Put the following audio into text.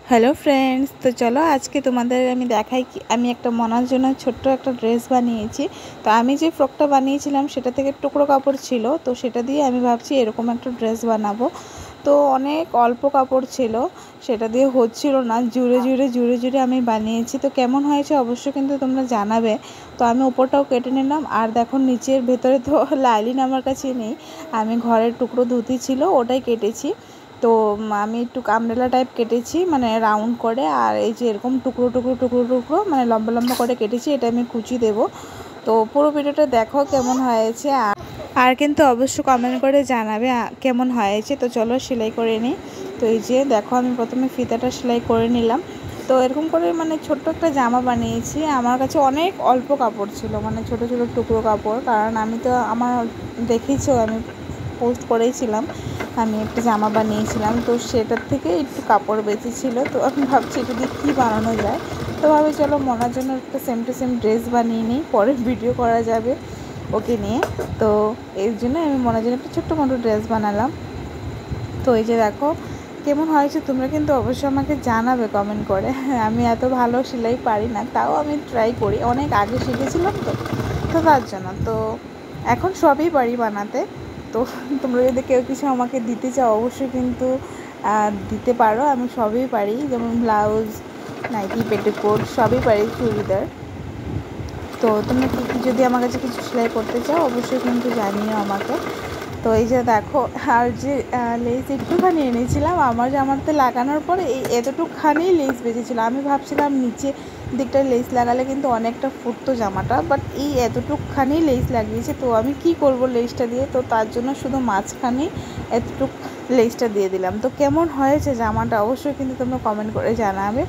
Hello friends, तो चलो आज के तुम्हारे আমি দেখাই কি আমি একটা মনার জন্য ছোট্ট একটা ড্রেস বানিয়েছি। তো আমি যে ফ্রকটা বানিয়েছিলাম সেটা থেকে টুকরো কাপড় ছিল, তো সেটা দিয়ে আমি ভাবছি এরকম একটা ড্রেস বানাবো। তো অনেক অল্প কাপড় ছিল, সেটা দিয়ে হচ্ছিল না, জুড়ে জুড়ে জুড়ে জুড়ে আমি বানিয়েছি। তো কেমন হয়েছে অবশ্যই কিন্তু তোমরা জানাবে। তো আমি উপরটাও কেটে নিলাম, আর দেখো নিচের ভেতরে তো লাইলিন আমার কাছে নেই, আমি ঘরের টুকরো ধুতি ছিল ওটাই কেটেছি। তো আমি একটু আমব্রেলা টাইপ কেটেছি, মানে রাউন্ড করে, আর এই যে এরকম টুকরো টুকরো টুকরো টুকরো মানে লম্বা লম্বা করে কেটেছি, এটা আমি কুচি দেব। তো পুরো ভিডিওটা দেখো কেমন হয়েছে, আর কিন্তু অবশ্যই কমেন্ট করে জানাবে কেমন হয়েছে। তো চলো সেলাই করে নিই। তো এই যে দেখো আমি প্রথমে ফিতাটা সেলাই করে নিলাম। তো এরকম করে মানে ছোট্ট একটা জামা বানিয়েছি। আমার কাছে অনেক অল্প কাপড় ছিল, মানে ছোট ছোট টুকরো কাপড়, কারণ আমি তো আমার দেখেছো আমি পোস্ট করেছিলাম, আমি একটা জামা বানিয়েছিলাম, তো সেটার থেকে একটু কাপড় বেশি ছিল। তো আমি ভাবছি এটা দিয়ে কী বানানো যায়। তো ভাবে চলো মনার জন্য একটা সেম টু সেম ড্রেস বানিয়ে নিই, পরে ভিডিও করা যাবে ওকে নিয়ে। তো এর জন্য আমি মনার জন্য একটা ছোট্ট মোটো ড্রেস বানালাম। তো এই যে দেখো কেমন হয়েছে, তোমরা কিন্তু অবশ্যই আমাকে জানাবে কমেন্ট করে। আমি এত ভালো সেলাই পারি না, তাও আমি ট্রাই করি, অনেক আগে শিখেছিলাম তো তো তার জন্য। তো এখন সবই পারি বানাতে। তো তোমরা যদি কেউ কিছু আমাকে দিতে চাও অবশ্যই কিন্তু দিতে পারো, আমি সবই পারি, যেমন ব্লাউজ, নাইটি, পেটিকোট সবই পারি, চুড়িদার। তো তোমরা কী যদি আমার কাছে কিছু সেলাই করতে চাও অবশ্যই কিন্তু জানিও আমাকে। তো এই যে দেখো, আর যে লেস একটুখানি এনেছিলাম আমার জামাতে লাগানোর পরে, এই এতটুকখানি লেস বেঁচেছিলো। আমি ভাবছিলাম নিচে দিকটায় লেস লাগালে কিন্তু অনেকটা ফুটতো জামাটা, বাট এই এতটুকখানি লেস লাগিয়েছে। তো আমি কি করব লেসটা দিয়ে, তো তার জন্য শুধু মাঝখানে এতটুক লেসটা দিয়ে দিলাম। তো কেমন হয়েছে জামাটা অবশ্যই কিন্তু তোমরা কমেন্ট করে জানাবে।